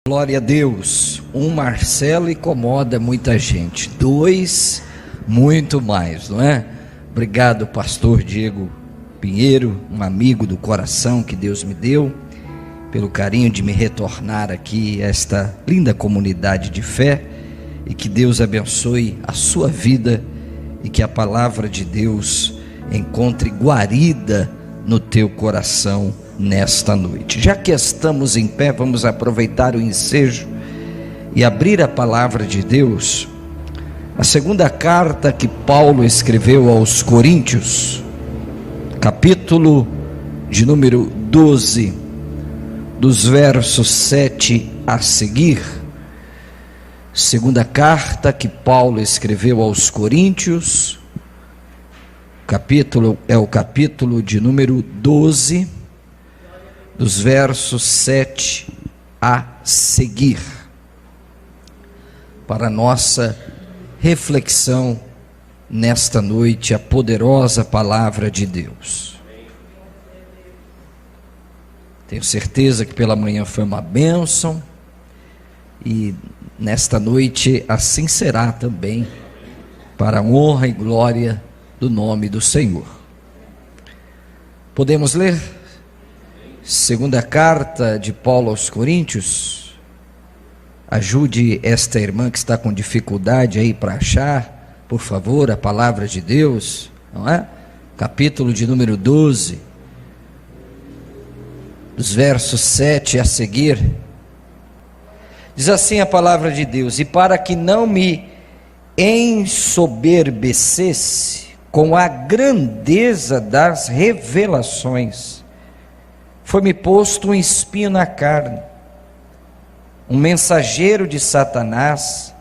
Glória a Deus. Um Marcelo incomoda muita gente, dois, muito mais, não é? Obrigado, pastor Diego Pinheiro, um amigo do coração que Deus me deu, pelo carinho de me retornar aqui a esta linda comunidade de fé, e que Deus abençoe a sua vida e que a palavra de Deus encontre guarida no teu coração nesta noite. Já que estamos em pé, vamos aproveitar o ensejo e abrir a palavra de Deus, a segunda carta que Paulo escreveu aos Coríntios, capítulo de número 12, dos versos 7 a seguir. Segunda carta que Paulo escreveu aos Coríntios, capítulo é o capítulo de número 12, dos versos 7 a seguir, para nossa reflexão nesta noite, a poderosa palavra de Deus. Tenho certeza que pela manhã foi uma bênção, e nesta noite assim será também, para a honra e glória do nome do Senhor. Podemos ler? Segunda carta de Paulo aos Coríntios. Ajude esta irmã que está com dificuldade aí para achar, por favor, a palavra de Deus, não é? Capítulo de número 12, dos versos 7 a seguir. Diz assim a palavra de Deus: e para que não me ensoberbecesse com a grandeza das revelações, foi-me posto um espinho na carne, um mensageiro de Satanás,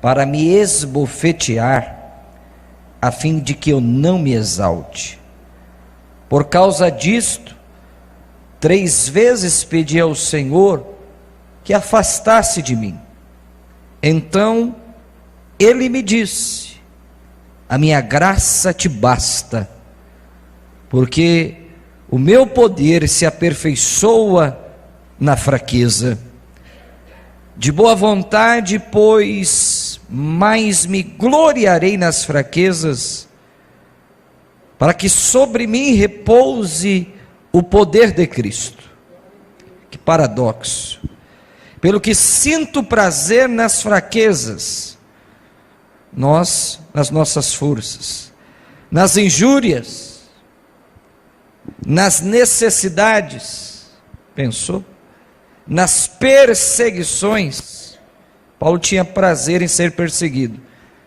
para me esbofetear, a fim de que eu não me exalte. Por causa disto, 3 vezes pedi ao Senhor que afastasse de mim. Então ele me disse: a minha graça te basta, porque o meu poder se aperfeiçoa na fraqueza. De boa vontade, pois, mais me gloriarei nas fraquezas, para que sobre mim repouse o poder de Cristo. Que paradoxo! Pelo que sinto prazer nas fraquezas, nas nossas forças, nas injúrias, nas necessidades, pensou? Nas perseguições. Paulo tinha prazer em ser perseguido.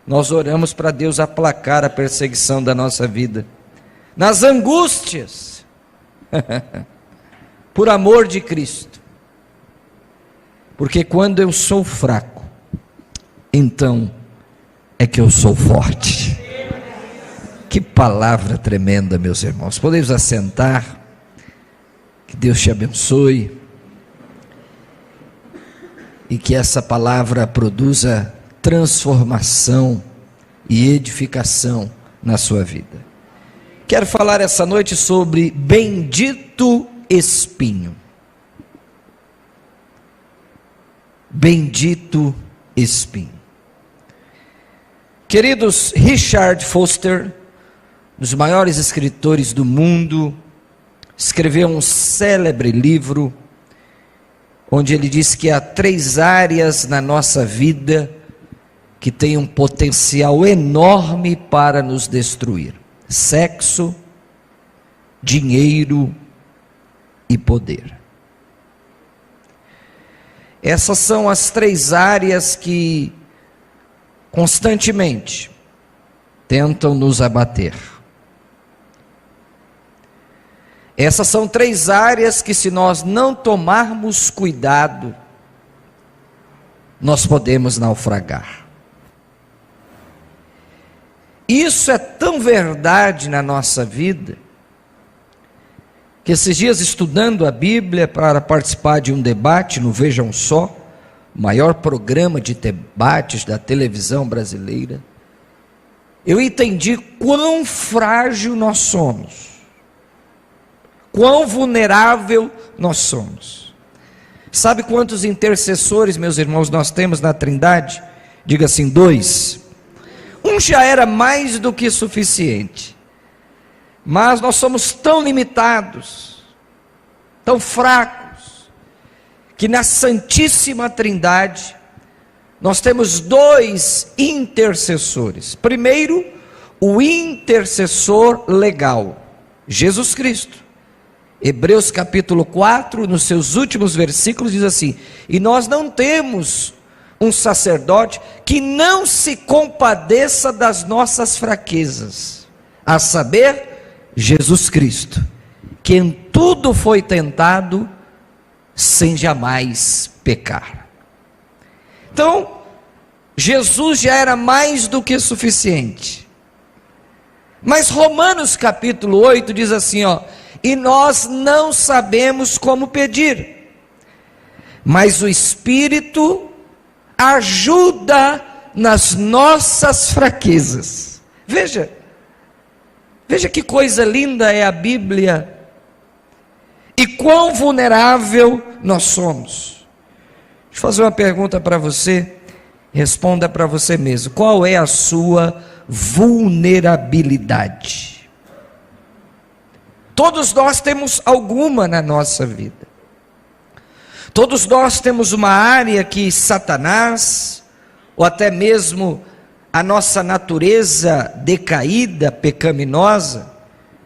Nós oramos para Deus aplacar a perseguição da nossa vida. Nas angústias, por amor de Cristo. Porque quando eu sou fraco, então é que eu sou forte. Que palavra tremenda, meus irmãos. Podemos assentar. Que Deus te abençoe, e que essa palavra produza transformação e edificação na sua vida. Quero falar essa noite sobre bendito espinho. Bendito espinho. Queridos, Richard Foster, um dos maiores escritores do mundo, escreveu um célebre livro, onde ele diz que há 3 áreas na nossa vida que têm um potencial enorme para nos destruir: sexo, dinheiro e poder. Essas são as 3 áreas que constantemente tentam nos abater. Essas são 3 áreas que, se nós não tomarmos cuidado, nós podemos naufragar. Isso é tão verdade na nossa vida, que esses dias, estudando a Bíblia para participar de um debate no Vejam Só, o maior programa de debates da televisão brasileira, eu entendi quão frágil nós somos, quão vulnerável nós somos. Sabe quantos intercessores, meus irmãos, nós temos na Trindade? Diga assim, 2. Um já era mais do que suficiente. Mas nós somos tão limitados, tão fracos, que na Santíssima Trindade, nós temos 2 intercessores. Primeiro, o intercessor legal, Jesus Cristo. Hebreus capítulo 4, nos seus últimos versículos, diz assim: e nós não temos um sacerdote que não se compadeça das nossas fraquezas, a saber, Jesus Cristo, que em tudo foi tentado, sem jamais pecar. Então, Jesus já era mais do que suficiente. Mas Romanos capítulo 8 diz assim, e nós não sabemos como pedir, mas o Espírito ajuda nas nossas fraquezas. Veja que coisa linda é a Bíblia, e quão vulnerável nós somos. Deixa eu fazer uma pergunta para você, responda para você mesmo: qual é a sua vulnerabilidade? Todos nós temos alguma na nossa vida. Todos nós temos uma área que Satanás, ou até mesmo a nossa natureza decaída, pecaminosa,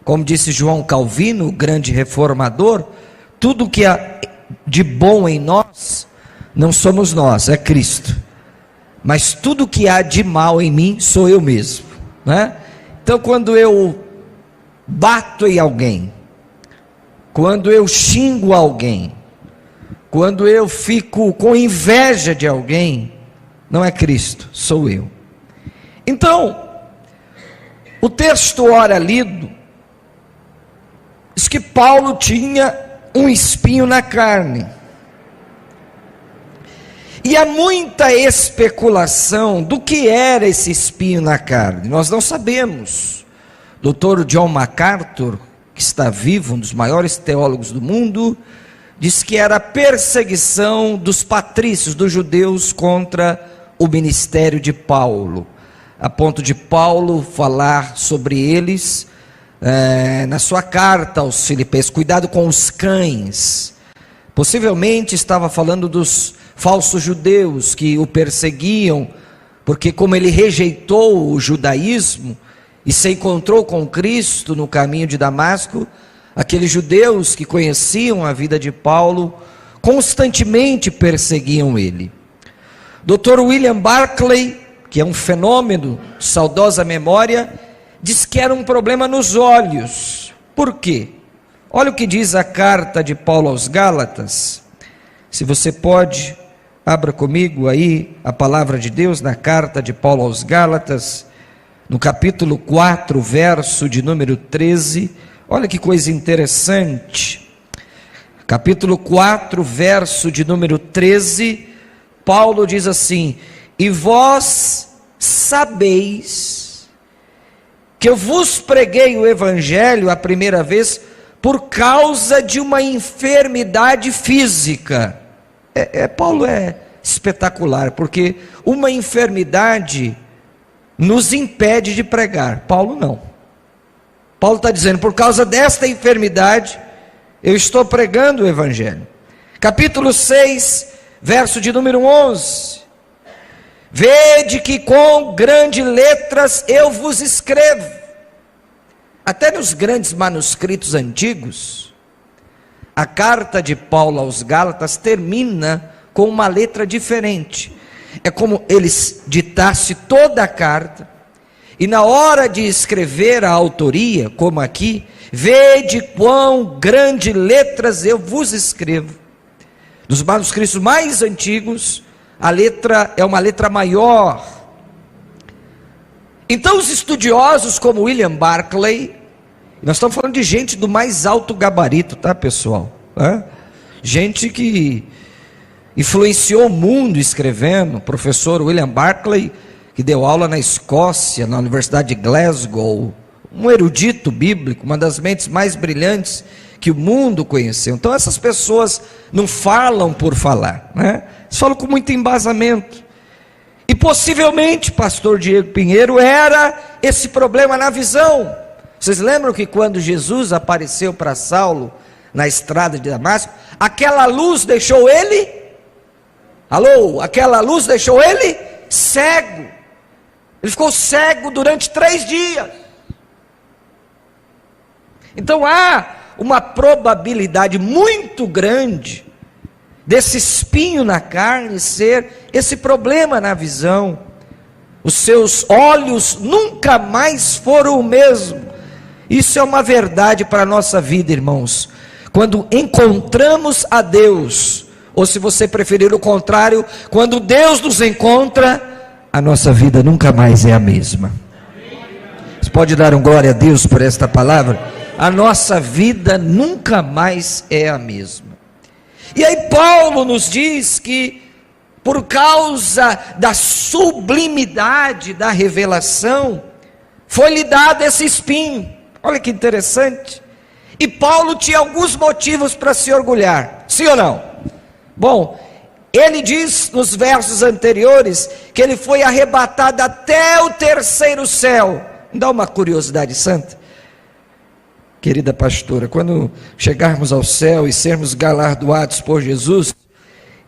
como disse João Calvino, o grande reformador, tudo que há de bom em nós, não somos nós, é Cristo. Mas tudo que há de mal em mim, sou eu mesmo, né? Então quando eu bato em alguém, quando eu xingo alguém, quando eu fico com inveja de alguém, não é Cristo, sou eu. Então, o texto ora lido, diz que Paulo tinha um espinho na carne, e há muita especulação do que era esse espinho na carne, nós não sabemos. Dr. John MacArthur, que está vivo, um dos maiores teólogos do mundo, diz que era a perseguição dos patrícios, dos judeus, contra o ministério de Paulo, a ponto de Paulo falar sobre eles na sua carta aos Filipenses: cuidado com os cães. Possivelmente estava falando dos falsos judeus que o perseguiam, porque como ele rejeitou o judaísmo e se encontrou com Cristo no caminho de Damasco, aqueles judeus que conheciam a vida de Paulo constantemente perseguiam ele. Dr. William Barclay, que é um fenômeno, saudosa memória, diz que era um problema nos olhos. Por quê? Olha o que diz a carta de Paulo aos Gálatas. Se você pode, abra comigo aí a palavra de Deus na carta de Paulo aos Gálatas, no capítulo 4, verso de número 13, olha que coisa interessante. Capítulo 4, verso de número 13, Paulo diz assim: e vós sabeis que eu vos preguei o evangelho a primeira vez por causa de uma enfermidade física. Paulo é espetacular, porque uma enfermidade nos impede de pregar. Paulo não. Paulo está dizendo: por causa desta enfermidade, eu estou pregando o evangelho. Capítulo 6, verso de número 11: vede que com grandes letras eu vos escrevo. Até nos grandes manuscritos antigos, a carta de Paulo aos Gálatas termina com uma letra diferente. É como eles ditasse toda a carta, e na hora de escrever a autoria, como aqui, vede quão grandes letras eu vos escrevo. Nos manuscritos mais antigos, a letra é uma letra maior. Então os estudiosos como William Barclay, nós estamos falando de gente do mais alto gabarito, tá, pessoal? Gente que influenciou o mundo escrevendo. O professor William Barclay, que deu aula na Escócia, na Universidade de Glasgow, um erudito bíblico, uma das mentes mais brilhantes que o mundo conheceu. Então essas pessoas não falam por falar, né? Eles falam com muito embasamento. E possivelmente, pastor Diego Pinheiro, era esse problema na visão. Vocês lembram que quando Jesus apareceu para Saulo na estrada de Damasco, aquela luz deixou ele? Alô? Aquela luz deixou ele cego. Ele ficou cego durante 3 dias. Então há uma probabilidade muito grande desse espinho na carne ser esse problema na visão. Os seus olhos nunca mais foram o mesmo. Isso é uma verdade para a nossa vida, irmãos. Quando encontramos a Deus, ou se você preferir o contrário, quando Deus nos encontra, a nossa vida nunca mais é a mesma. Você pode dar um glória a Deus por esta palavra? A nossa vida nunca mais é a mesma. E aí Paulo nos diz que por causa da sublimidade da revelação, foi-lhe dado esse espinho. Olha que interessante. E Paulo tinha alguns motivos para se orgulhar, sim ou não? Bom, ele diz nos versos anteriores que ele foi arrebatado até o 3º céu. Me dá uma curiosidade santa, querida pastora, quando chegarmos ao céu e sermos galardoados por Jesus,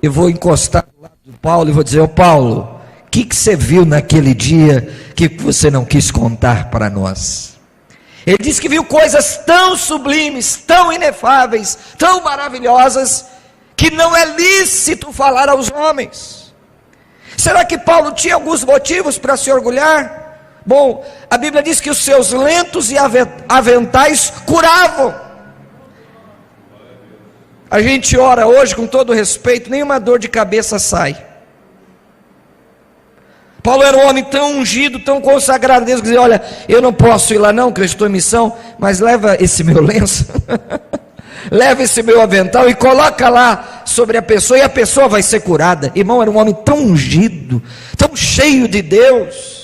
eu vou encostar do lado do Paulo e vou dizer: ô Paulo, o que você viu naquele dia que você não quis contar para nós? Ele diz que viu coisas tão sublimes, tão inefáveis, tão maravilhosas, que não é lícito falar aos homens. Será que Paulo tinha alguns motivos para se orgulhar? Bom, a Bíblia diz que os seus lenços e aventais curavam. A gente ora hoje com todo respeito, nenhuma dor de cabeça sai. Paulo era um homem tão ungido, tão consagrado a Deus, que dizia: olha, eu não posso ir lá não, que eu estou em missão, mas leva esse meu lenço, leva esse meu avental e coloca lá sobre a pessoa, e a pessoa vai ser curada. Irmão, era um homem tão ungido, tão cheio de Deus.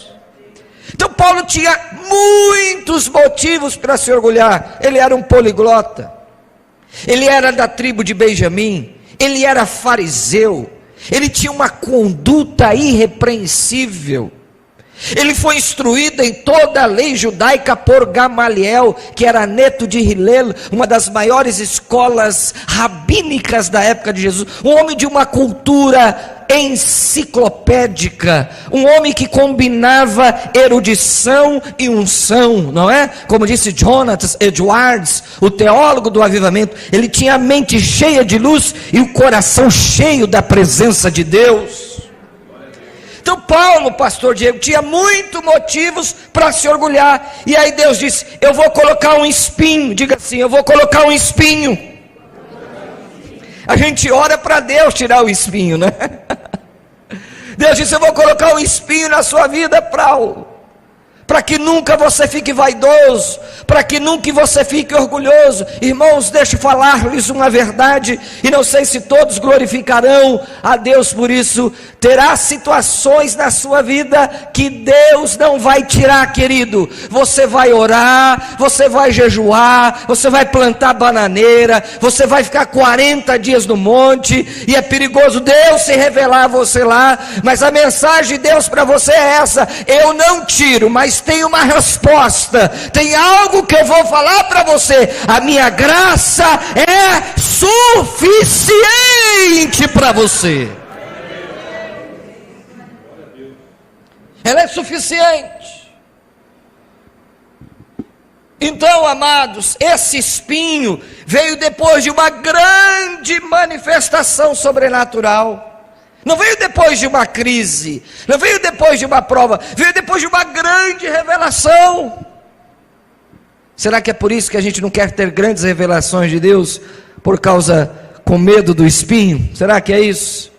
Então Paulo tinha muitos motivos para se orgulhar. Ele era um poliglota, ele era da tribo de Benjamim, ele era fariseu, ele tinha uma conduta irrepreensível, ele foi instruído em toda a lei judaica por Gamaliel, que era neto de Hilel, uma das maiores escolas rabínicas da época de Jesus, um homem de uma cultura enciclopédica, um homem que combinava erudição e unção, não é? Como disse Jonathan Edwards, o teólogo do avivamento, ele tinha a mente cheia de luz e o coração cheio da presença de Deus. Então Paulo, pastor Diego, tinha muitos motivos para se orgulhar, e aí Deus disse: eu vou colocar um espinho. Diga assim: eu vou colocar um espinho. A gente ora para Deus tirar o espinho, né? Deus disse: eu vou colocar um espinho na sua vida, Paulo, para que nunca você fique vaidoso, para que nunca você fique orgulhoso. Irmãos, deixa eu falar-lhes uma verdade, e não sei se todos glorificarão a Deus por isso. Terá situações na sua vida que Deus não vai tirar, querido. Você vai orar, você vai jejuar, você vai plantar bananeira, você vai ficar 40 dias no monte, e é perigoso Deus se revelar a você lá, mas a mensagem de Deus para você é essa: eu não tiro, mas tem uma resposta, tem algo que eu vou falar para você. A minha graça é suficiente para você. Ela é suficiente. Então, amados, esse espinho veio depois de uma grande manifestação sobrenatural. Não veio depois de uma crise, não veio depois de uma prova, veio depois de uma grande revelação. Será que é por isso que a gente não quer ter grandes revelações de Deus? Por causa, com medo do espinho? Será que é isso?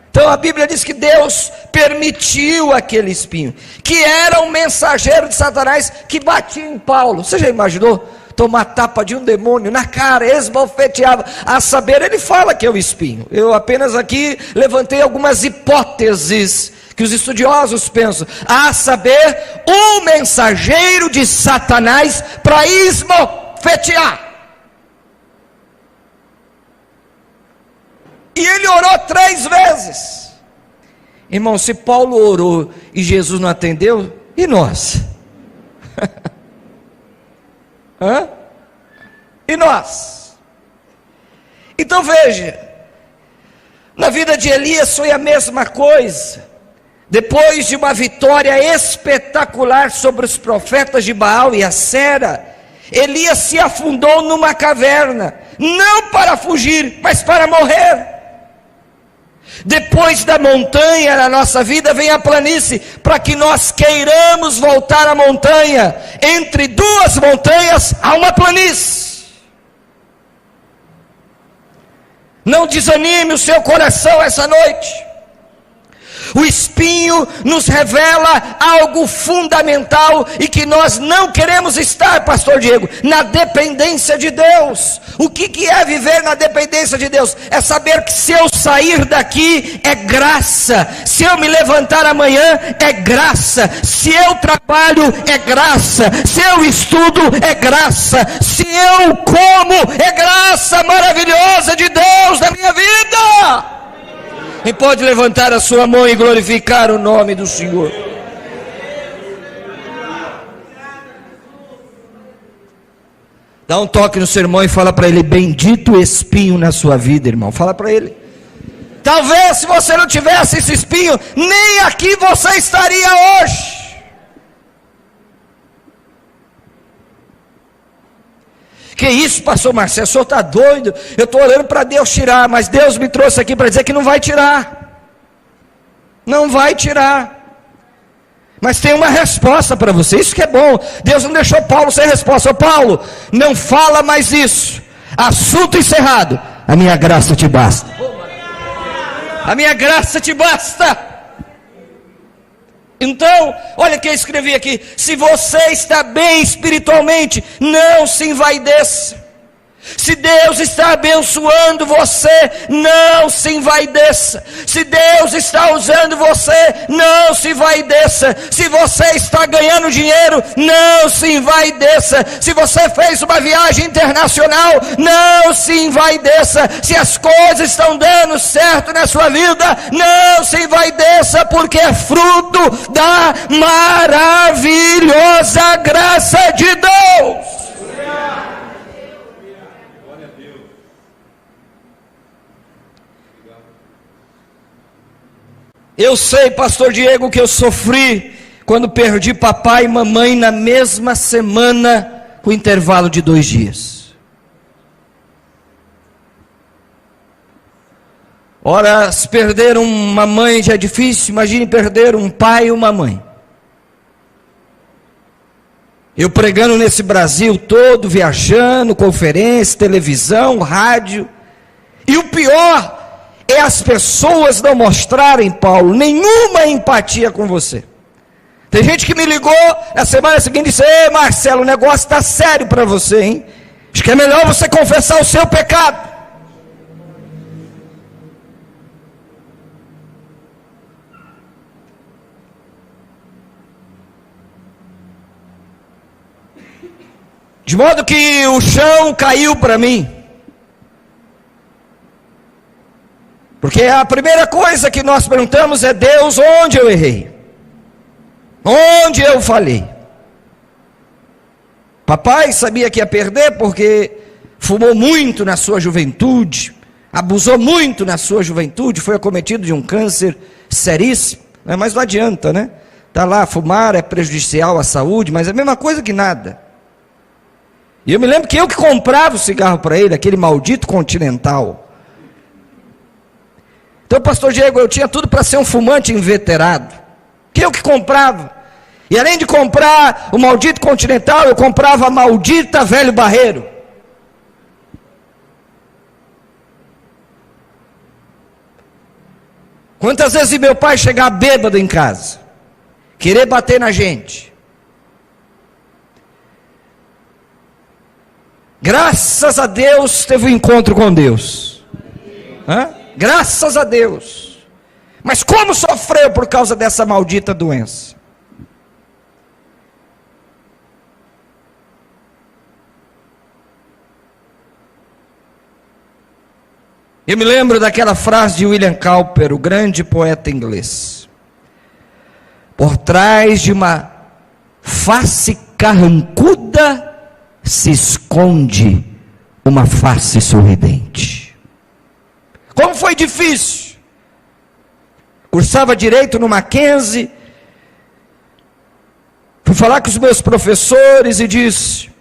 Então a Bíblia diz que Deus permitiu aquele espinho, que era um mensageiro de Satanás que batia em Paulo. Você já imaginou? Tomar tapa de um demônio na cara, esbofeteava. A saber, ele fala que é o espinho. Eu apenas aqui levantei algumas hipóteses que os estudiosos pensam. A saber, um mensageiro de Satanás para esbofetear. 3 vezes. Irmão, se Paulo orou e Jesus não atendeu, e nós? Hã? E nós? Então veja, na vida de Elias foi a mesma coisa. Depois de uma vitória espetacular sobre os profetas de Baal e Acera, Elias se afundou numa caverna, não para fugir, mas para morrer. Depois da montanha na nossa vida vem a planície, para que nós queiramos voltar à montanha. Entre 2 montanhas há uma planície. Não desanime o seu coração essa noite. O espinho nos revela algo fundamental e que nós não queremos estar, pastor Diego, na dependência de Deus. O que é viver na dependência de Deus? É saber que se eu sair daqui é graça, se eu me levantar amanhã é graça, se eu trabalho é graça, se eu estudo é graça, se eu como é graça maravilhosa de Deus na minha vida. Quem pode levantar a sua mão e glorificar o nome do Senhor? Dá um toque no seu irmão e fala para ele: bendito o espinho na sua vida, irmão. Fala para ele. Talvez se você não tivesse esse espinho, nem aqui você estaria hoje. Que isso, pastor Marcelo, o senhor está doido? Eu estou orando para Deus tirar, mas Deus me trouxe aqui para dizer que não vai tirar. Não vai tirar. Mas tem uma resposta para você, isso que é bom. Deus não deixou Paulo sem resposta. Ô Paulo, não fala mais isso. Assunto encerrado. A minha graça te basta. A minha graça te basta. Então, olha o que eu escrevi aqui: se você está bem espiritualmente, não se envaideça. Se Deus está abençoando você, não se envaideça. Se Deus está usando você, não se envaideça. Se você está ganhando dinheiro, não se envaideça. Se você fez uma viagem internacional, não se envaideça. Se as coisas estão dando certo na sua vida, não se envaideça, porque é fruto da maravilhosa graça de Deus. Eu sei, pastor Diego, que eu sofri quando perdi papai e mamãe na mesma semana, com intervalo de 2 dias. Ora, se perder uma mãe já é difícil, imagine perder um pai e uma mãe. Eu pregando nesse Brasil todo, viajando, conferência, televisão, rádio, e o pior é as pessoas não mostrarem, Paulo, nenhuma empatia com você. Tem gente que me ligou na semana seguinte e disse: ei Marcelo, o negócio está sério para você, hein? Acho que é melhor você confessar o seu pecado. De modo que o chão caiu para mim. Porque a primeira coisa que nós perguntamos é: Deus, onde eu errei? Onde eu falhei? Papai sabia que ia perder porque fumou muito na sua juventude, abusou muito na sua juventude, foi acometido de um câncer seríssimo, mas não adianta, né? Está lá, fumar é prejudicial à saúde, mas é a mesma coisa que nada. E eu me lembro que eu que comprava o cigarro para ele, aquele maldito Continental. Então, pastor Diego, eu tinha tudo para ser um fumante inveterado, que eu que comprava. E além de comprar o maldito Continental, eu comprava a maldita Velho Barreiro. Quantas vezes meu pai chegar bêbado em casa, querer bater na gente. Graças a Deus teve um encontro com Deus. Hã? Graças a Deus. Mas como sofreu por causa dessa maldita doença? Eu me lembro daquela frase de William Cowper, o grande poeta inglês: por trás de uma face carrancuda se esconde uma face sorridente. Como foi difícil. Cursava direito no Mackenzie, fui falar com os meus professores e disse: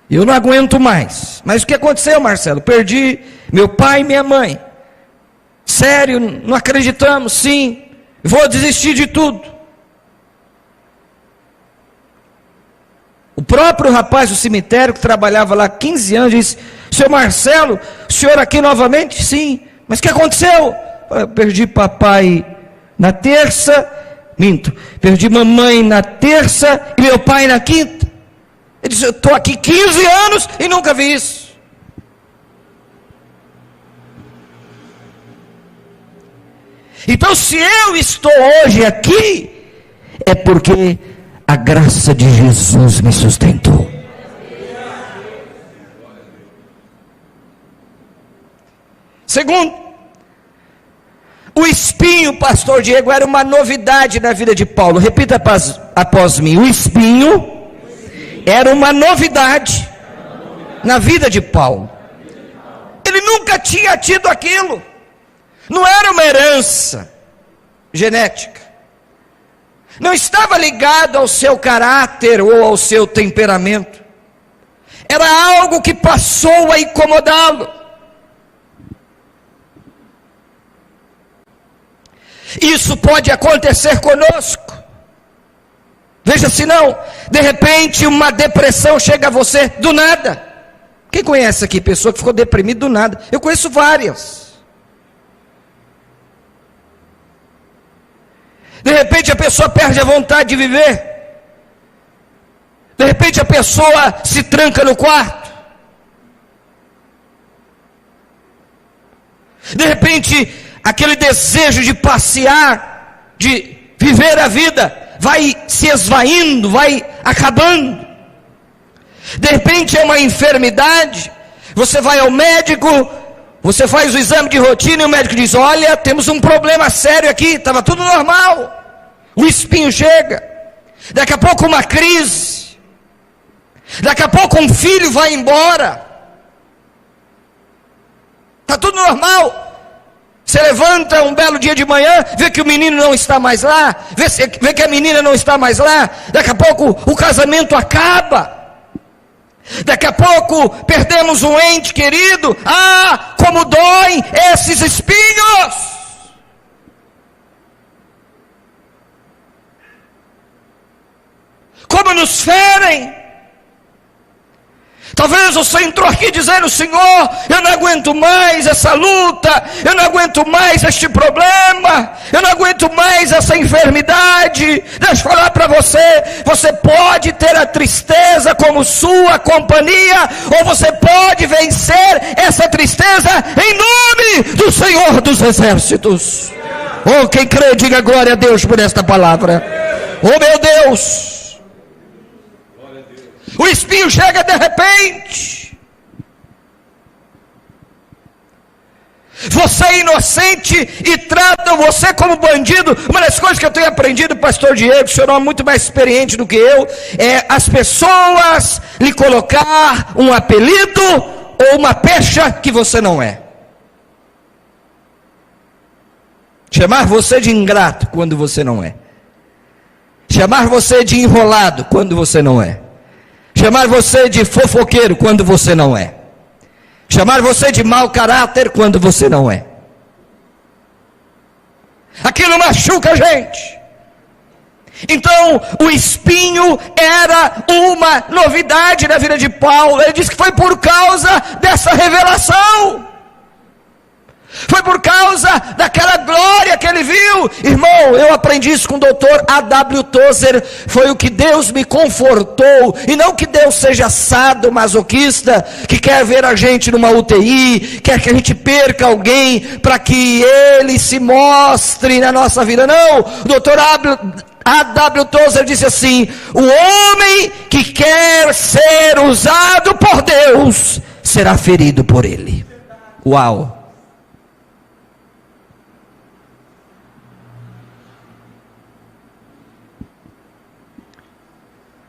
eu não aguento mais. Mas o que aconteceu, Marcelo? Perdi meu pai e minha mãe. Sério, não acreditamos? Sim, vou desistir de tudo. O próprio rapaz do cemitério, que trabalhava lá 15 anos, disse: seu Marcelo, o senhor aqui novamente? Sim. Mas o que aconteceu? Eu perdi papai na terça, perdi mamãe na terça e meu pai na quinta. Ele disse: eu estou aqui 15 anos e nunca vi isso. Então, se eu estou hoje aqui, é porque a graça de Jesus me sustentou. Segundo, o espinho, pastor Diego, era uma novidade na vida de Paulo. Repita após mim: o espinho era uma novidade na vida de Paulo. Ele nunca tinha tido aquilo. Não era uma herança genética. Não estava ligado ao seu caráter ou ao seu temperamento. Era algo que passou a incomodá-lo. Isso pode acontecer conosco. Veja se não, de repente uma depressão chega a você do nada. Quem conhece aqui pessoa que ficou deprimida do nada? Eu conheço várias. De repente a pessoa perde a vontade de viver. De repente a pessoa se tranca no quarto. De repente aquele desejo de passear, de viver a vida, vai se esvaindo, vai acabando. De repente é uma enfermidade. Você vai ao médico, você faz o exame de rotina e o médico diz: olha, temos um problema sério aqui, estava tudo normal. O espinho chega. Daqui a pouco uma crise. Daqui a pouco um filho vai embora. Está tudo normal. Você levanta um belo dia de manhã, vê que o menino não está mais lá, vê que a menina não está mais lá. Daqui a pouco o casamento acaba. Daqui a pouco perdemos um ente querido. Ah, como doem esses espinhos! Como nos ferem! Talvez você entrou aqui dizendo: Senhor, eu não aguento mais essa luta, eu não aguento mais este problema, eu não aguento mais essa enfermidade. Deixa eu falar para você: você pode ter a tristeza como sua companhia, ou você pode vencer essa tristeza em nome do Senhor dos Exércitos. Oh, quem crê, diga glória a Deus por esta palavra. Oh, meu Deus! O espinho chega de repente. Você é inocente e tratam você como bandido. Uma das coisas que eu tenho aprendido, pastor Diego, o senhor é muito mais experiente do que eu, é as pessoas lhe colocar um apelido ou uma pecha que você não é. Chamar você de ingrato quando você não é. Chamar você de enrolado quando você não é. Chamar você de fofoqueiro quando você não é. Chamar você de mau caráter quando você não é. Aquilo machuca a gente. Então, o espinho era uma novidade na vida de Paulo. Ele diz que foi por causa dessa revelação. Foi por causa daquela glória que ele viu. Irmão, eu aprendi isso com o doutor A.W. Tozer. Foi o que Deus me confortou. E não que Deus seja sadomasoquista, que quer ver a gente numa UTI, quer que a gente perca alguém para que ele se mostre na nossa vida. Não, o doutor A.W. Tozer disse assim: o homem que quer ser usado por Deus será ferido por ele. Uau!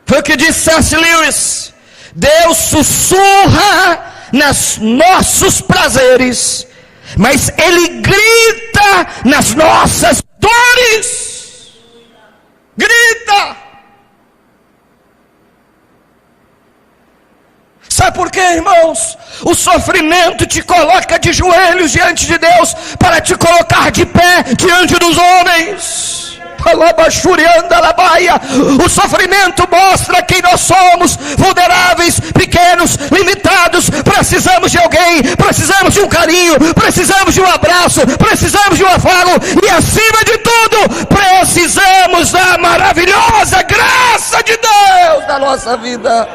Foi o que disse C.S. Lewis: Deus sussurra nos nossos prazeres, mas Ele grita nas nossas dores. Grita. Sabe por quê, irmãos? O sofrimento te coloca de joelhos diante de Deus, para te colocar de pé diante dos homens. O sofrimento mostra quem nós somos: vulneráveis, pequenos, limitados. Precisamos de alguém, precisamos de um carinho, precisamos de um abraço, precisamos de um afago, e acima de tudo, precisamos da maravilhosa graça de Deus na nossa vida.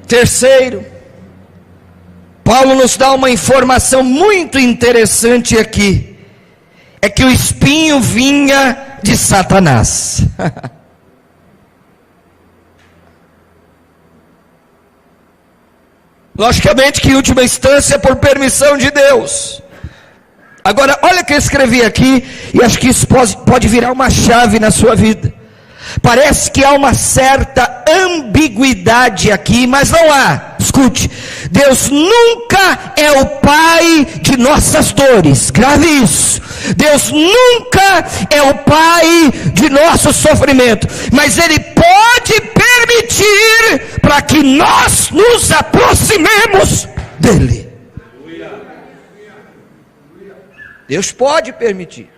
Terceiro, Paulo nos dá uma informação muito interessante aqui: é que o espinho vinha de Satanás. Logicamente que em última instância por permissão de Deus. Agora olha o que eu escrevi aqui, e acho que isso pode virar uma chave na sua vida. Parece que há uma certa ambiguidade aqui, mas não há. Escute: Deus nunca é o pai de nossas dores. Grave isso. Deus nunca é o pai de nosso sofrimento, mas Ele pode permitir para que nós nos aproximemos dEle. Deus pode permitir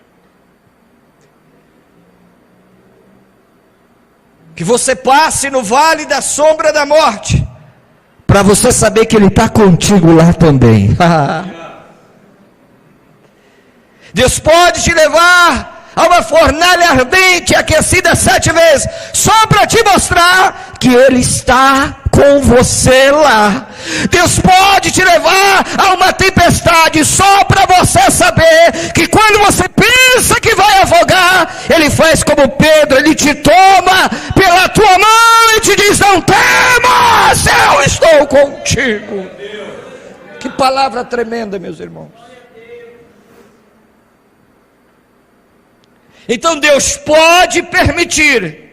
que você passe no vale da sombra da morte, para você saber que Ele está contigo lá também. Deus pode te levar a uma fornalha ardente, aquecida 7 vezes, só para te mostrar que Ele está com você lá. Deus pode te levar a uma tempestade, só para você saber que quando você pensa que vai afogar, Ele faz como Pedro: Ele te toma pela tua mão e te diz: não temas, eu estou contigo. Que palavra tremenda, meus irmãos. Então Deus pode permitir.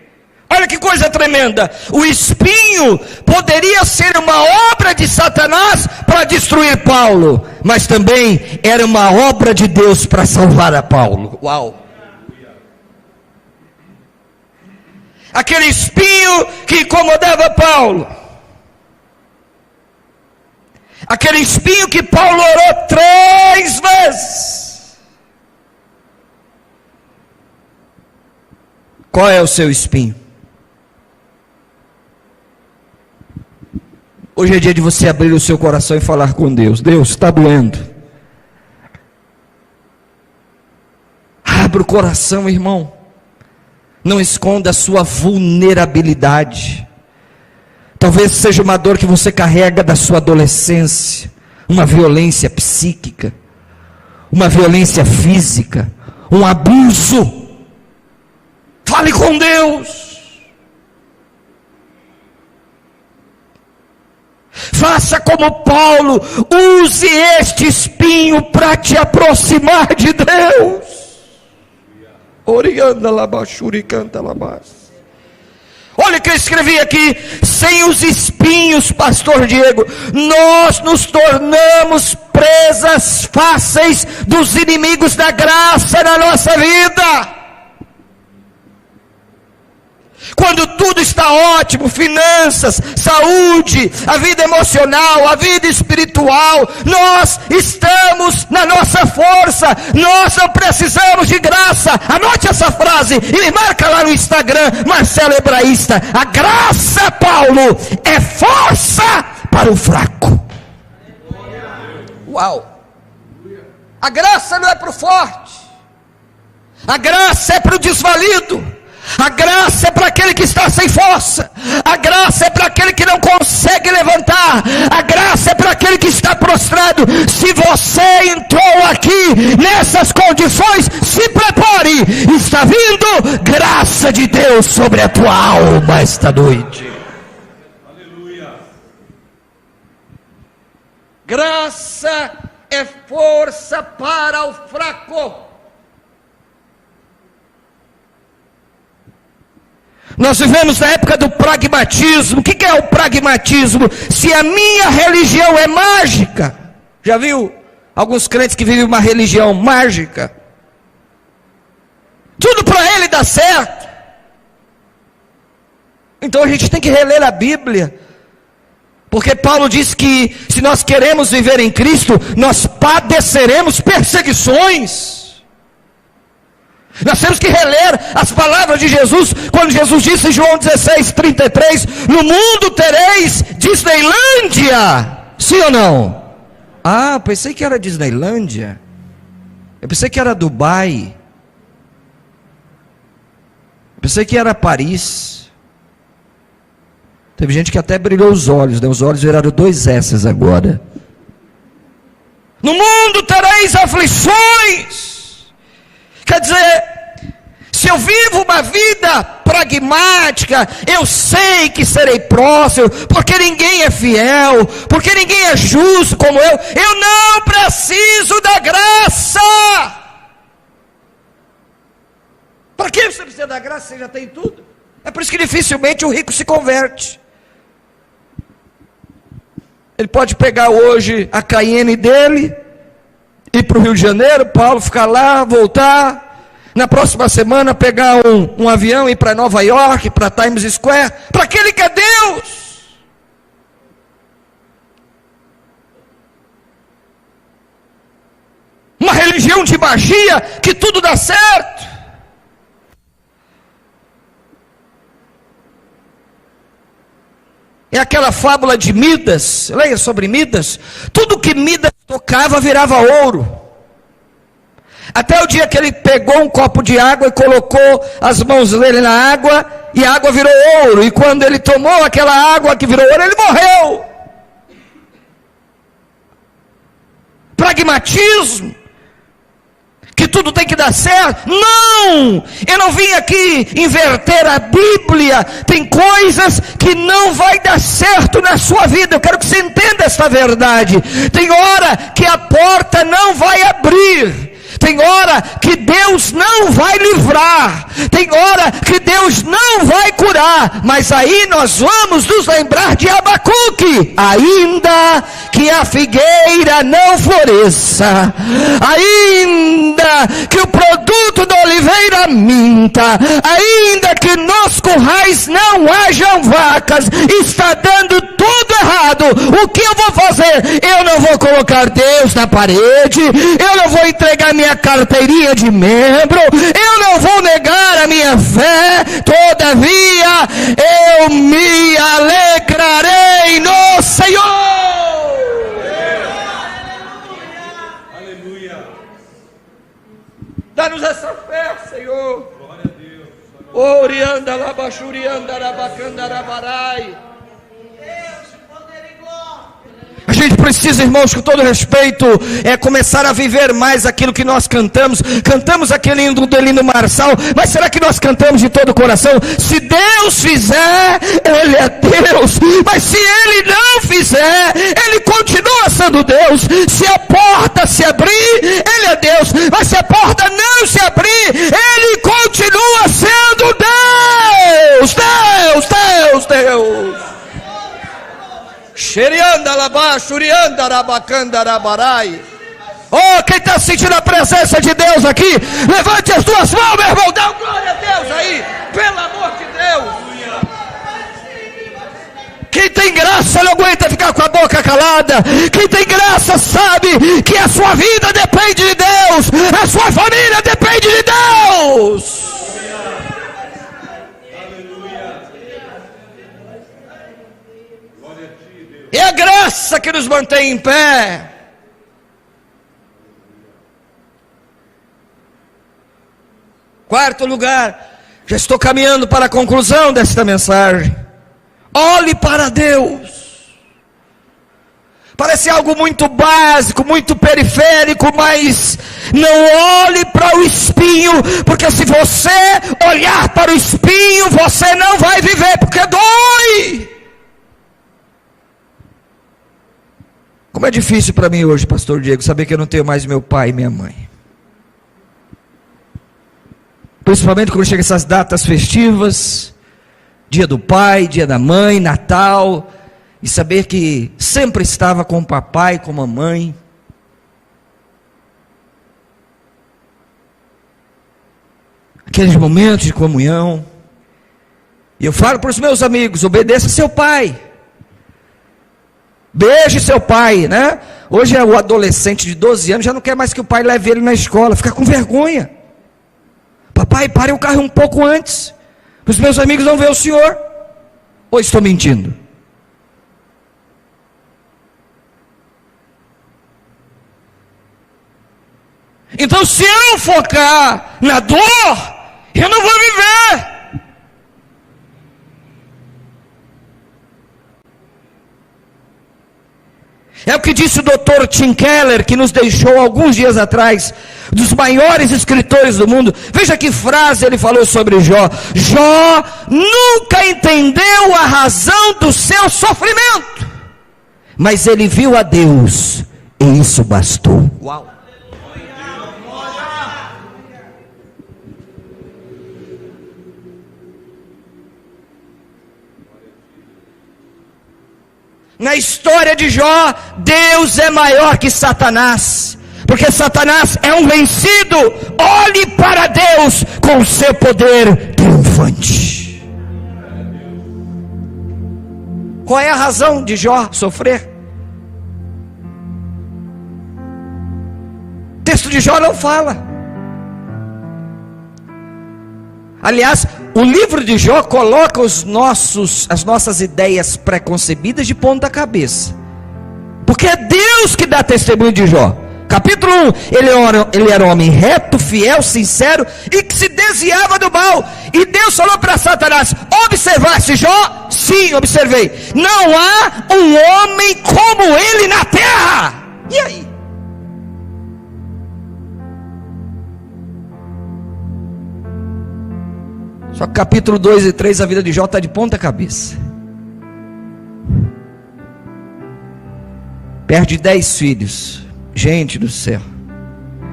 Olha que coisa tremenda: o espinho poderia ser uma obra de Satanás para destruir Paulo, mas também era uma obra de Deus para salvar a Paulo. Uau! Aquele espinho que incomodava Paulo, aquele espinho que Paulo orou 3 vezes. Qual é o seu espinho? Hoje é dia de você abrir o seu coração e falar com Deus. Deus, está doendo. Abra o coração, irmão. Não esconda a sua vulnerabilidade. Talvez seja uma dor que você carrega da sua adolescência, uma violência psíquica, uma violência física, um abuso. Fale com Deus. Faça como Paulo, use este espinho para te aproximar de Deus. Orianda labachuri canta labas. Olha o que eu escrevi aqui: sem os espinhos, pastor Diego, nós nos tornamos presas fáceis dos inimigos da graça na nossa vida. Quando tudo está ótimo, finanças, saúde, a vida emocional, a vida espiritual, nós estamos na nossa força, nós não precisamos de graça. Anote essa frase e me marca lá no Instagram, Marcelo Hebraísta: a graça, Paulo, é força para o fraco. Uau! A graça não é para o forte, a graça é para o desvalido. A graça é para aquele que está sem força. A graça é para aquele que não consegue levantar. A graça é para aquele que está prostrado. Se você entrou aqui nessas condições, se prepare. Está vindo graça de Deus sobre a tua alma esta noite. Aleluia. Graça é é força para o fraco. Nós vivemos na época do pragmatismo. O que é o pragmatismo? Se a minha religião é mágica, já viu alguns crentes que vivem uma religião mágica? Tudo para ele dá certo. Então a gente tem que reler a Bíblia, porque Paulo diz que se nós queremos viver em Cristo, nós padeceremos perseguições. Nós temos que reler as palavras de Jesus, quando Jesus disse em João 16:33, no mundo tereis Disneylândia. Sim ou não? Ah, pensei que era Disneylândia. Eu pensei que era Dubai. Eu pensei que era Paris. Teve gente que até brilhou os olhos, né? Os olhos viraram 2 S's agora. No mundo tereis aflições. Quer dizer, se eu vivo uma vida pragmática, eu sei que serei próspero, porque ninguém é fiel, porque ninguém é justo como eu não preciso da graça. Para que você precisa da graça? Você já tem tudo. É por isso que dificilmente o rico se converte. Ele pode pegar hoje a Cayenne dele, ir para o Rio de Janeiro, Paulo ficar lá, voltar, na próxima semana pegar um avião e ir para Nova York, para Times Square. Para que ele quer Deus? Uma religião de magia que tudo dá certo. É aquela fábula de Midas. Leia sobre Midas. Tudo que Midas tocava virava ouro. Até o dia que ele pegou um copo de água e colocou as mãos dele na água, e a água virou ouro. E quando ele tomou aquela água que virou ouro, ele morreu. Pragmatismo. Que tudo tem que dar certo. Não! Eu não vim aqui inverter a Bíblia. Tem coisas que não vai dar certo na sua vida. Eu quero que você entenda esta verdade. Tem hora que a porta não vai abrir. Tem hora que Deus não vai livrar. Tem hora que Deus não vai curar. Mas aí nós vamos nos lembrar de Abacuque. Ainda que a figueira não floresça, ainda que o produto da oliveira minta, ainda que nos currais não hajam vacas, está dando tudo errado. O que eu vou fazer? Eu não vou colocar Deus na parede, eu não vou entregar minha carteirinha de membro, eu não vou negar a minha fé. Todavia eu me alegrarei no Senhor. Dá-nos essa fé, Senhor. Orianda labachurianda rabacanda rabarai. A gente precisa, irmãos, com todo respeito, começar a viver mais aquilo que nós cantamos. Cantamos aquele hino do Elino Marçal, mas será que nós cantamos de todo o coração? Se Deus fizer, Ele é Deus. Mas se Ele não fizer, Ele continua sendo Deus. Se a porta se abrir, Ele é Deus. Mas se a porta não se abrir, Ele continua sendo Deus. Deus, Deus, Deus. Xerianda labaixo, urianda rabacanda rabarai. Oh, quem está sentindo a presença de Deus aqui, levante as duas mãos, meu irmão, dá glória a Deus aí, pelo amor de Deus. Quem tem graça não aguenta ficar com a boca calada. Quem tem graça sabe que a sua vida depende de Deus, a sua família depende de Deus. É a graça que nos mantém em pé. Quarto lugar, já estou caminhando para a conclusão desta mensagem. Olhe para Deus. Parece algo muito básico, muito periférico, mas não olhe para o espinho, porque se você olhar para o espinho, você não vai viver, porque dói. Como é difícil para mim hoje, pastor Diego, saber que eu não tenho mais meu pai e minha mãe. Principalmente quando chega essas datas festivas, dia do pai, dia da mãe, Natal, e saber que sempre estava com o papai, com a mamãe. Aqueles momentos de comunhão. E eu falo para os meus amigos: obedeça seu pai. Beije seu pai, né? Hoje é o adolescente de 12 anos, já não quer mais que o pai leve ele na escola, fica com vergonha. Papai, pare o carro um pouco antes, os meus amigos vão ver o senhor. Ou estou mentindo? Então, se eu não focar na dor, eu não vou viver. É o que disse o Dr. Tim Keller, que nos deixou alguns dias atrás, dos maiores escritores do mundo. Veja que frase ele falou sobre Jó. Jó nunca entendeu a razão do seu sofrimento, mas ele viu a Deus, e isso bastou. Uau! Na história de Jó, Deus é maior que Satanás, porque Satanás é um vencido. Olhe para Deus com o seu poder triunfante. Qual é a razão de Jó sofrer? O texto de Jó não fala. Aliás, o livro de Jó coloca as nossas ideias preconcebidas de ponta cabeça, porque é Deus que dá testemunho de Jó. Capítulo 1, ele era um homem reto, fiel, sincero, e que se desviava do mal. E Deus falou para Satanás: observaste Jó? Sim, observei. Não há um homem como ele na terra. E aí? Só que capítulo 2 e 3, a vida de Jó está de ponta cabeça. Perde 10 filhos. Gente do céu.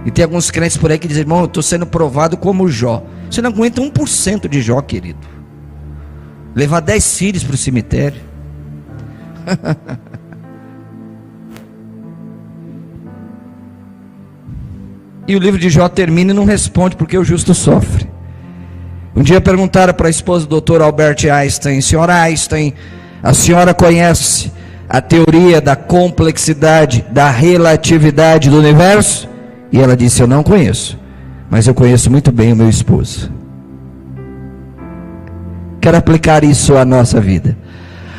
E tem alguns crentes por aí que dizem: irmão, eu estou sendo provado como Jó. Você não aguenta 1% de Jó, querido. Levar 10 filhos para o cemitério. E o livro de Jó termina e não responde, porque o justo sofre. Um dia perguntaram para a esposa do Dr. Albert Einstein: senhora Einstein, a senhora conhece a teoria da complexidade, da relatividade do universo? E ela disse: eu não conheço, mas eu conheço muito bem o meu esposo. Quero aplicar isso à nossa vida.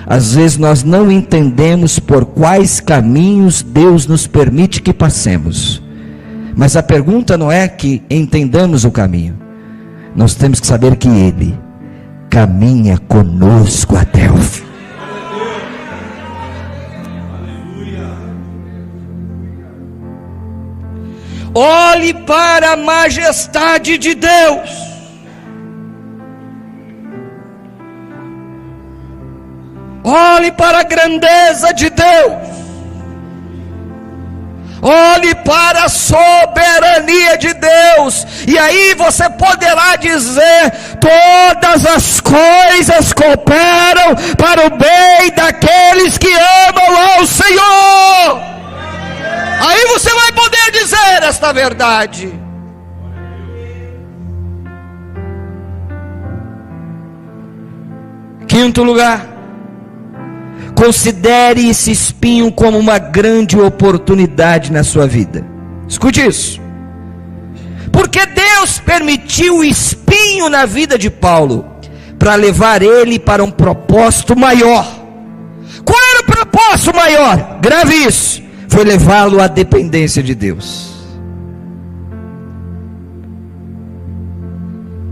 Às vezes nós não entendemos por quais caminhos Deus nos permite que passemos, mas a pergunta não é que entendamos o caminho. Nós temos que saber que Ele caminha conosco até o fim. Olhe para a majestade de Deus. Olhe para a grandeza de Deus. Olhe para a soberania de Deus, e aí você poderá dizer: todas as coisas cooperam para o bem daqueles que amam ao Senhor. Aí você vai poder dizer esta verdade. Quinto lugar, considere esse espinho como uma grande oportunidade na sua vida. Escute isso. Porque Deus permitiu o espinho na vida de Paulo para levar ele para um propósito maior. Qual era o propósito maior? Grave isso. Foi levá-lo à dependência de Deus.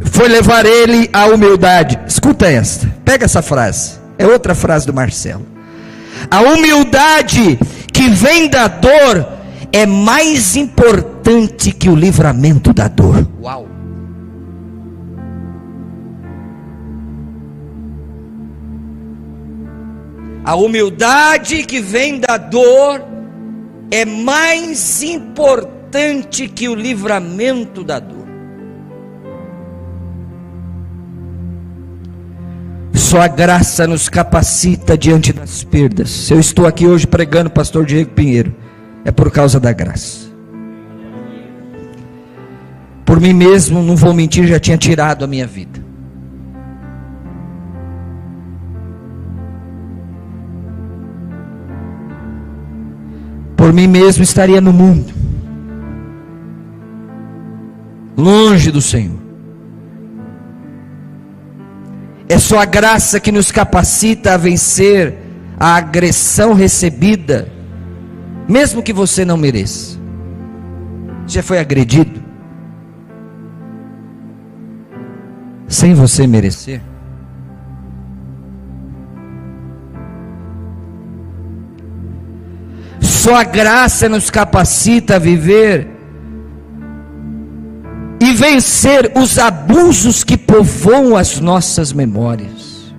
Foi levar ele à humildade. Escuta esta. Pega essa frase. É outra frase do Marcelo. A humildade que vem da dor é mais importante que o livramento da dor. Uau! A humildade que vem da dor é mais importante que o livramento da dor. Só a graça nos capacita diante das perdas. Se eu estou aqui hoje pregando, pastor Diego Pinheiro, é por causa da graça. Por mim mesmo, não vou mentir, já tinha tirado a minha vida. Por mim mesmo estaria no mundo, longe do Senhor. É só a graça que nos capacita a vencer a agressão recebida, mesmo que você não mereça. Já foi agredido sem você merecer? Só a graça nos capacita a viver e vencer os abusos que povoam as nossas memórias.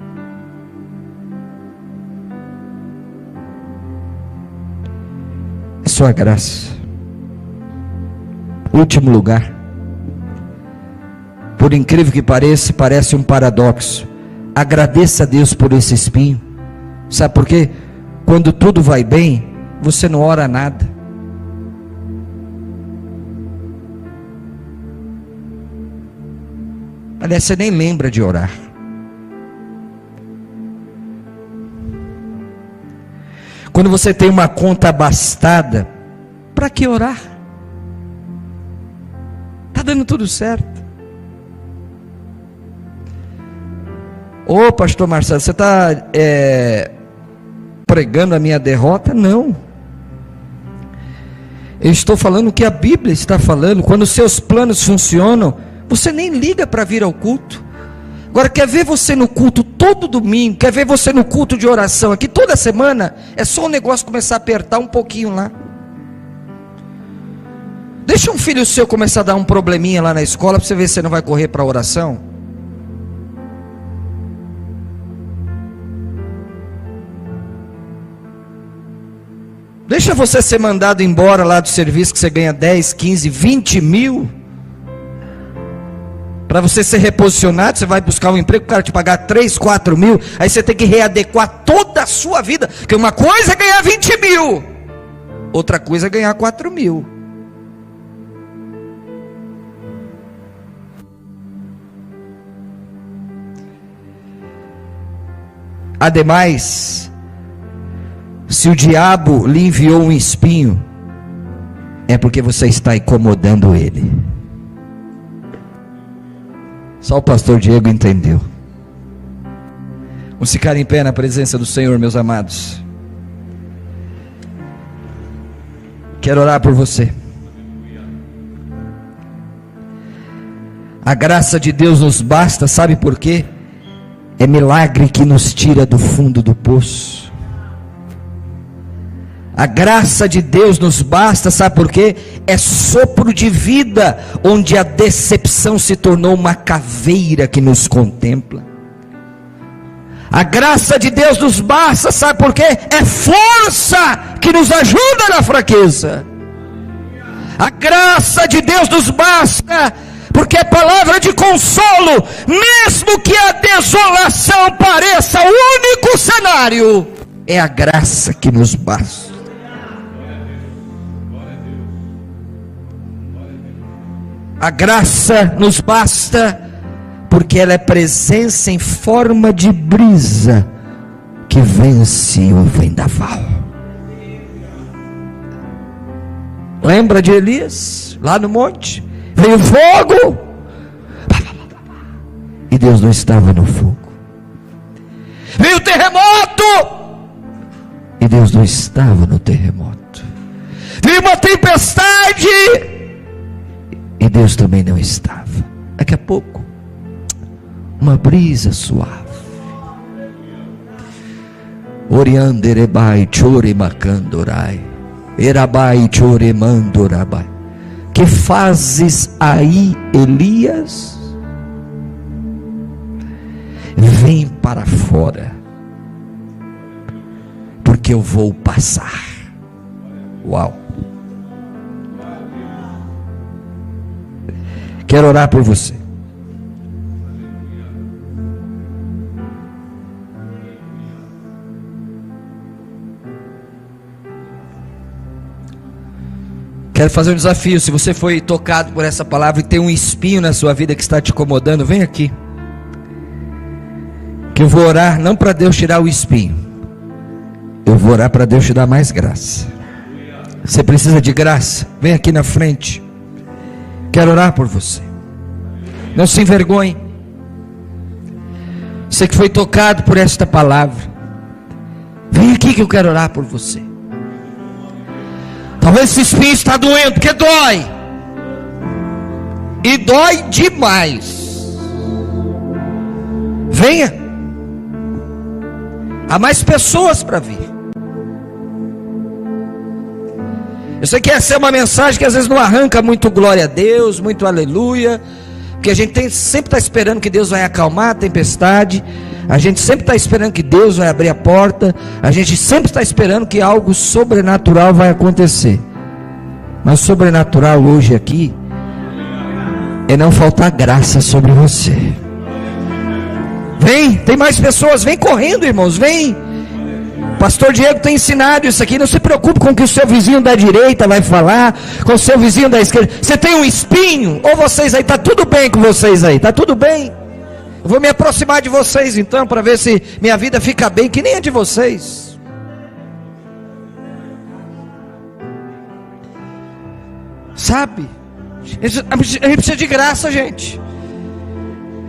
É só a graça. Último lugar. Por incrível que pareça, parece um paradoxo. Agradeça a Deus por esse espinho. Sabe por quê? Quando tudo vai bem, você não ora nada. Aliás, você nem lembra de orar. Quando você tem uma conta abastada, para que orar? Está dando tudo certo. Ô pastor Marcelo, você está pregando a minha derrota? Não. Eu estou falando o que a Bíblia está falando. Quando os seus planos funcionam, você nem liga para vir ao culto. Agora, quer ver você no culto todo domingo, quer ver você no culto de oração aqui toda semana, é só o negócio começar a apertar um pouquinho lá. Deixa um filho seu começar a dar um probleminha lá na escola, para você ver se você não vai correr para a oração. Deixa você ser mandado embora lá do serviço que você ganha 10, 15, 20 mil. Para você ser reposicionado, você vai buscar um emprego, o cara te pagar 3, 4 mil. Aí você tem que readequar toda a sua vida. Porque uma coisa é ganhar 20 mil. Outra coisa é ganhar 4 mil. Ademais, se o diabo lhe enviou um espinho, é porque você está incomodando ele. Só o pastor Diego entendeu. Vamos ficar em pé na presença do Senhor, meus amados. Quero orar por você. A graça de Deus nos basta, sabe por quê? É milagre que nos tira do fundo do poço. A graça de Deus nos basta, sabe por quê? É sopro de vida, onde a decepção se tornou uma caveira que nos contempla. A graça de Deus nos basta, sabe por quê? É força que nos ajuda na fraqueza. A graça de Deus nos basta, porque é palavra de consolo, mesmo que a desolação pareça o único cenário, é a graça que nos basta. A graça nos basta, porque ela é presença em forma de brisa, que vence o vendaval. Lembra de Elias, lá no monte? Veio fogo, e Deus não estava no fogo. Veio terremoto, e Deus não estava no terremoto. Veio uma tempestade, e Deus também não estava. Daqui a pouco, uma brisa suave. Orianderebai chorimacandorai, erabai choremandorabai. Que fazes aí, Elias? Vem para fora, porque eu vou passar. Uau! Quero orar por você. Quero fazer um desafio. Se você foi tocado por essa palavra e tem um espinho na sua vida que está te incomodando, vem aqui, que eu vou orar não para Deus tirar o espinho, eu vou orar para Deus te dar mais graça. Você precisa de graça? Vem aqui na frente. Quero orar por você. Não se envergonhe. Você que foi tocado por esta palavra, vem aqui que eu quero orar por você. Talvez esse espinho está doendo, porque dói. E dói demais. Venha. Há mais pessoas para vir. Eu sei que essa é uma mensagem que às vezes não arranca muito glória a Deus, muito aleluia, porque a gente sempre está esperando que Deus vai acalmar a tempestade, a gente sempre está esperando que Deus vai abrir a porta, a gente sempre está esperando que algo sobrenatural vai acontecer. Mas o sobrenatural hoje aqui é não faltar graça sobre você. Vem, tem mais pessoas, vem correndo, irmãos, vem. Pastor Diego tem ensinado isso aqui. Não se preocupe com o que o seu vizinho da direita vai falar, com o seu vizinho da esquerda. Você tem um espinho? Ou vocês aí, está tudo bem com vocês aí? Está tudo bem? Eu vou me aproximar de vocês então, para ver se minha vida fica bem, que nem a de vocês. Sabe? A gente precisa de graça, gente.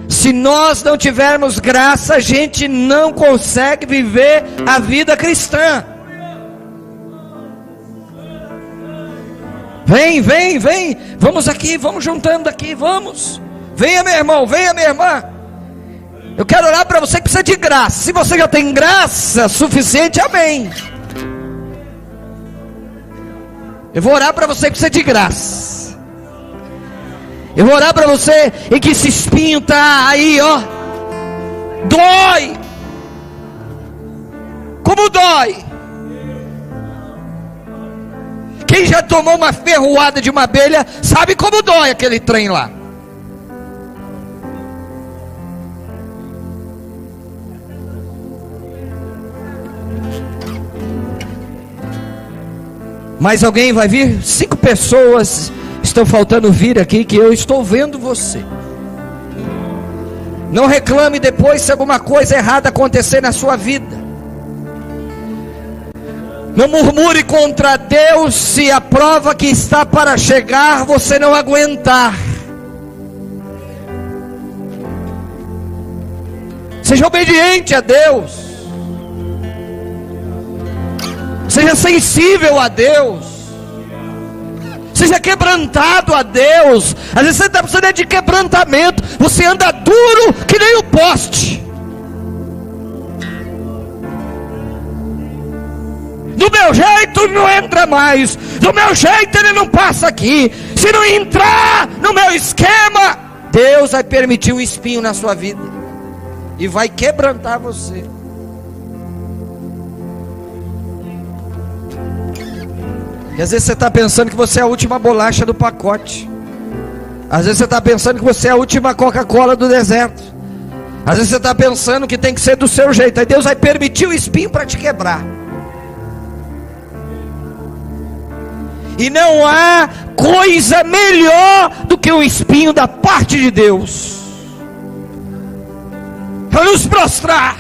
Se nós não tivermos graça, a gente não consegue viver a vida cristã. Vem, vem, vem. Vamos aqui, vamos juntando aqui, vamos. Venha, meu irmão, venha, minha irmã. Eu quero orar para você que precisa de graça. Se você já tem graça suficiente, amém. Eu vou orar para você que precisa de graça. Eu vou orar para você em que esse espinho está aí, ó. Dói. Como dói? Quem já tomou uma ferroada de uma abelha sabe como dói aquele trem lá. Mais alguém vai vir? 5 pessoas estão faltando vir aqui, que eu estou vendo você. Não reclame depois se alguma coisa errada acontecer na sua vida. Não murmure contra Deus se a prova que está para chegar você não aguentar. Seja obediente a Deus. Seja sensível a Deus. Seja quebrantado a Deus. Às vezes você está precisando de quebrantamento. Você anda duro que nem o poste. Do meu jeito não entra mais. Do meu jeito ele não passa aqui. Se não entrar no meu esquema, Deus vai permitir um espinho na sua vida e vai quebrantar você. E às vezes você está pensando que você é a última bolacha do pacote. Às vezes você está pensando que você é a última Coca-Cola do deserto. Às vezes você está pensando que tem que ser do seu jeito. Aí Deus vai permitir o espinho para te quebrar. E não há coisa melhor do que um espinho da parte de Deus para nos prostrar,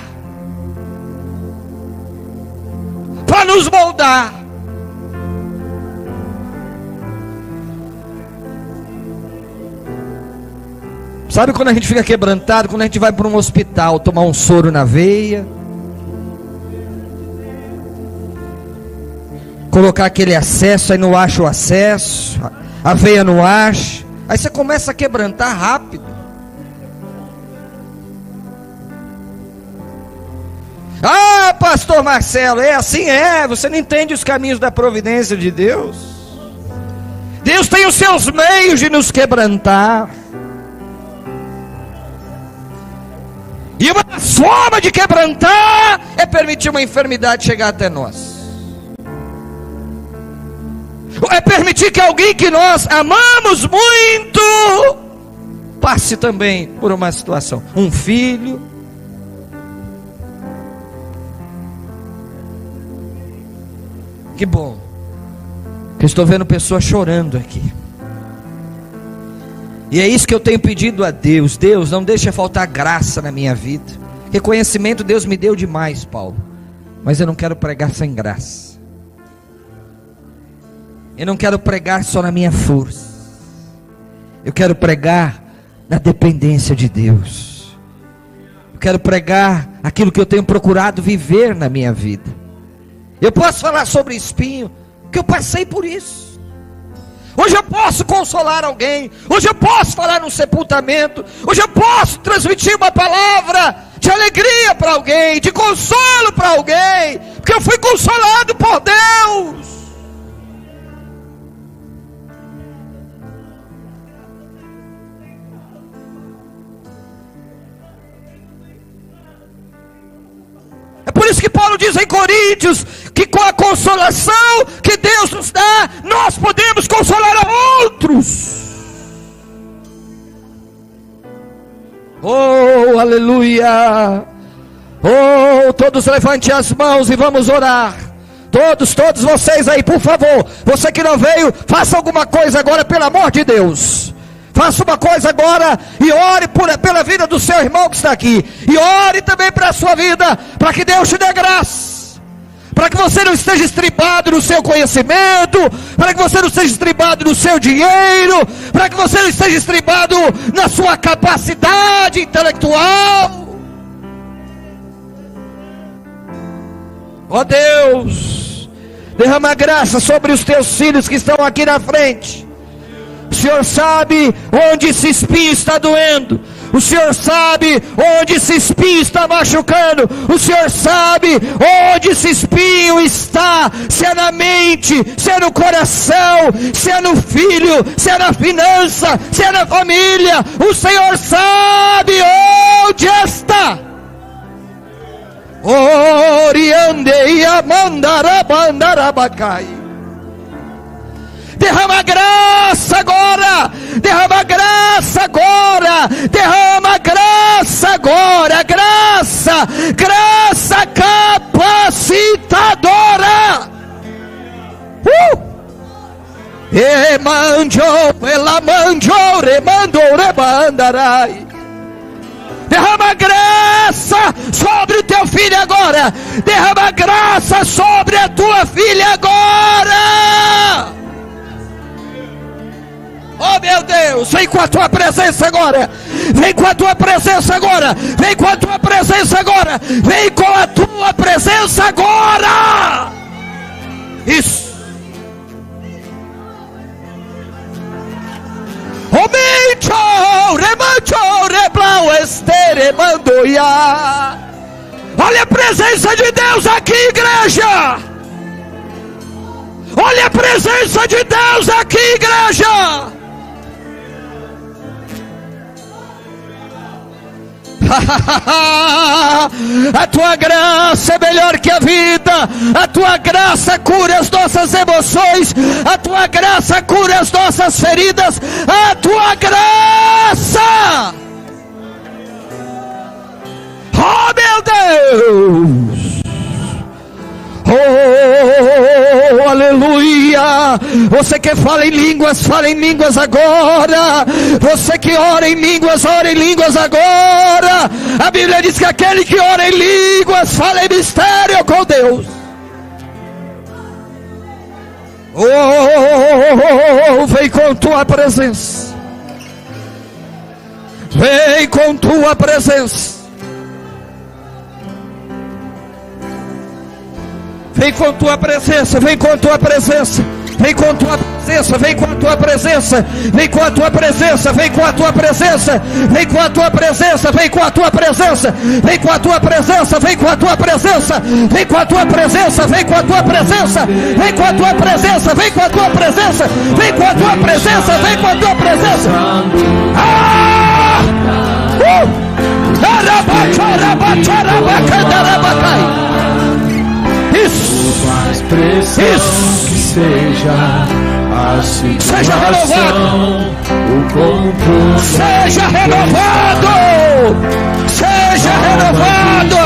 para nos moldar. Sabe quando a gente fica quebrantado? Quando a gente vai para um hospital tomar um soro na veia, colocar aquele acesso, aí não acha o acesso, a veia não acha, aí você começa a quebrantar rápido. Ah, pastor Marcelo, é assim, você não entende os caminhos da providência de Deus. Deus tem os seus meios de nos quebrantar. E uma forma de quebrantar é permitir uma enfermidade chegar até nós. É permitir que alguém que nós amamos muito passe também por uma situação, um filho. Que bom que eu estou vendo pessoas chorando aqui. E é isso que eu tenho pedido a Deus. Deus, não deixa faltar graça na minha vida. Reconhecimento Deus me deu demais, Paulo, mas eu não quero pregar sem graça. Eu não quero pregar só na minha força. Eu quero pregar na dependência de Deus. Eu quero pregar aquilo que eu tenho procurado viver na minha vida. Eu posso falar sobre espinho, porque eu passei por isso. Hoje eu posso consolar alguém. Hoje eu posso falar num sepultamento. Hoje eu posso transmitir uma palavra de alegria para alguém, de consolo para alguém, porque eu fui consolado por Deus. É por isso que Paulo diz em Coríntios que com a consolação que Deus nos dá, nós podemos consolar a outros. Oh, aleluia! Oh, todos levante as mãos e vamos orar. Todos vocês aí, por favor. Você que não veio, faça alguma coisa agora, pelo amor de Deus. Faça uma coisa agora e ore pela vida do seu irmão que está aqui. E ore também para a sua vida, para que Deus te dê graça. Para que você não esteja estribado no seu conhecimento, para que você não esteja estribado no seu dinheiro, para que você não esteja estribado na sua capacidade intelectual. Ó Deus, derrama graça sobre os teus filhos que estão aqui na frente. O Senhor sabe onde esse espinho está doendo. O Senhor sabe onde esse espinho está machucando. O Senhor sabe onde esse espinho está. Se é na mente, se é no coração, se é no filho, se é na finança, se é na família. O Senhor sabe onde está. Oriande e amandarabandarabakai. Derrama graça agora, derrama graça agora, derrama graça agora, graça capacitadora. Derrama graça sobre o teu filho agora, derrama graça sobre a tua filha agora. Oh meu Deus, vem com a tua presença agora. Vem com a tua presença agora. Vem com a tua presença agora. Vem com a tua presença agora. Isso. Olha a presença de Deus aqui, igreja. Olha a presença de Deus aqui, igreja. A tua graça é melhor que a vida. A tua graça cura as nossas emoções. A tua graça cura as nossas feridas. A tua graça. Oh meu Deus. Oh, aleluia. Você que fala em línguas agora. Você que ora em línguas agora. A Bíblia diz que aquele que ora em línguas fala em mistério com Deus. Oh, vem com tua presença. Vem com tua presença. Vem com tua presença, vem com tua presença, vem com tua presença, vem com a tua presença, vem com a tua presença, vem com a tua presença, vem com a tua presença, vem com a tua presença, vem com a tua presença, vem com a tua presença, vem com a tua presença, vem com a tua presença, vem com a tua presença, vem com a tua presença, vem com a tua presença, vem com a tua presença. Isso. Que seja a situação. Seja renovado. o controle. Seja renovado! Seja renovado!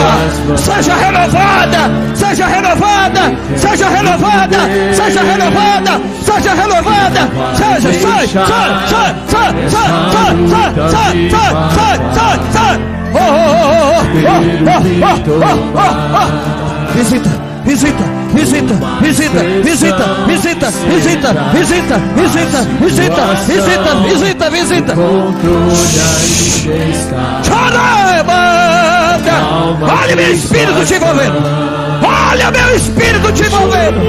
Seja renovada! Seja renovada! Seja renovada! Seja renovada! Seja renovada! Seja, sai, sai, sai, sai, sai, sai, sai, sai, sai, sai! Visita, visita, visita, visita, visita, visita, visita, visita, visita, visita, visita, visita, visita. Chorabanda! Olha meu espírito te envolvendo. Olha meu espírito te envolvendo.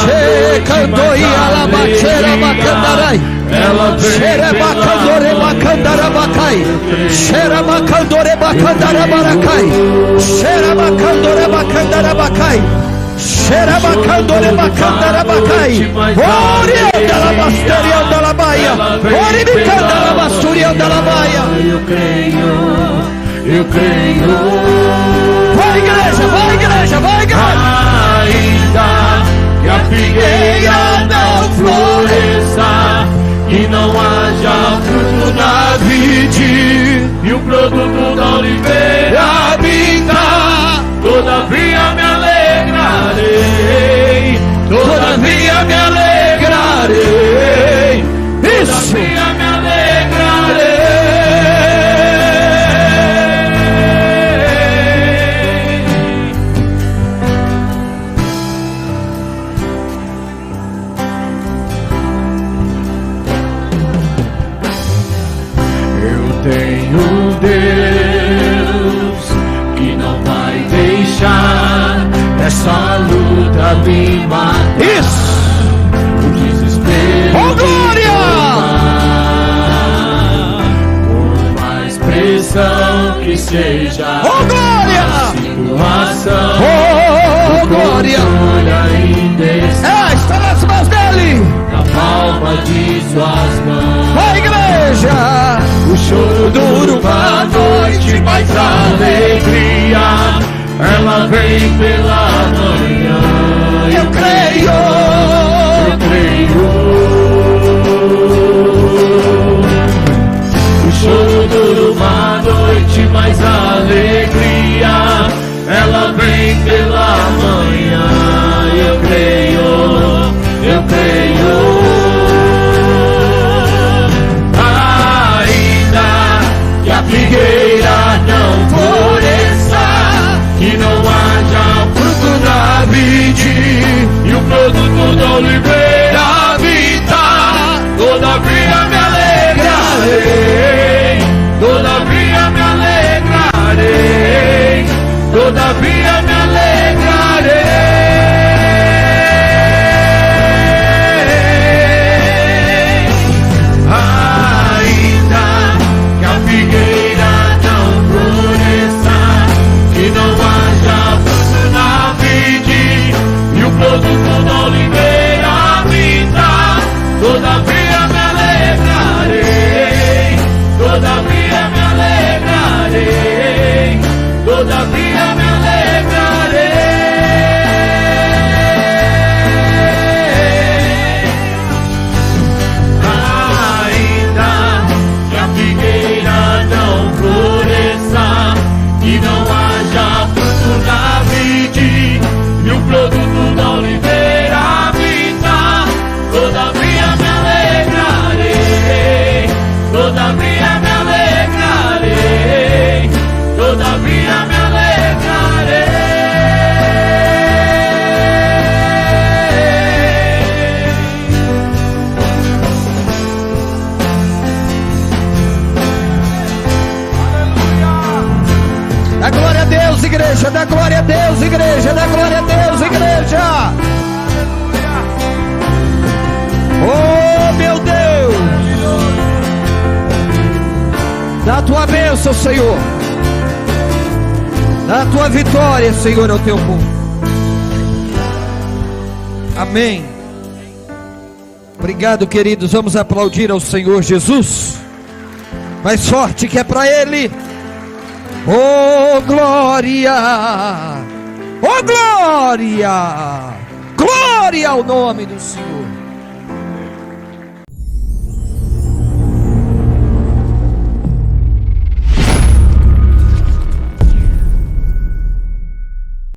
Checandoi alabacheira bacandarai. Xerebacandore bacandarabacai. Xerebacandore bacandarabacai. Xerebacandore bacandarabacai. Xerebacandore bacandarabacai. Orienta la basterião da labaia. Oribicanda la basturião da labaia. Eu creio. Vai igreja, vai igreja, vai igreja. Ainda que a figueira não floresça e não haja fruto na vide e o produto da oliveira minta, todavia me alegrarei, todavia me alegrarei, todavia me alegrarei. Tenho um Deus que não vai deixar essa luta me matar. Isso! O desespero. Oh, glória! Por mais pressão que seja, Oh, glória! situação, Oh, glória! ainda Está nas mãos dele! na palma de suas mãos. Vai igreja! O choro dura uma noite, mas a alegria ela vem pela manhã. Eu creio! Eu creio. O choro dura uma noite, mas a alegria ela vem pela manhã. Eu creio. Eu creio. A figueira não floresça, que não haja fruto na vide e o produto da oliveira vinta, todavia me alegrarei, todavia me alegrarei, todavia me alegrarei. Produto da oliveira vinta, todavia me alegrarei, todavia me alegrarei, todavia me alegrarei. Ainda que a figueira não floresça e não haja fruto na vide e o produto da oliveira vinta, todavia me alegrarei, todavia me alegrarei, todavia me alegrarei. Dá glória a Deus, igreja! Dá glória a Deus, igreja! Dá glória a Deus, igreja! Oh, meu Deus! Dá a tua bênção, Senhor! Dá a tua vitória, Senhor, ao teu povo! Amém! Obrigado, queridos. Vamos aplaudir ao Senhor Jesus. Mais forte que é para Ele. Oh, glória! Oh, glória! Glória ao nome do Senhor!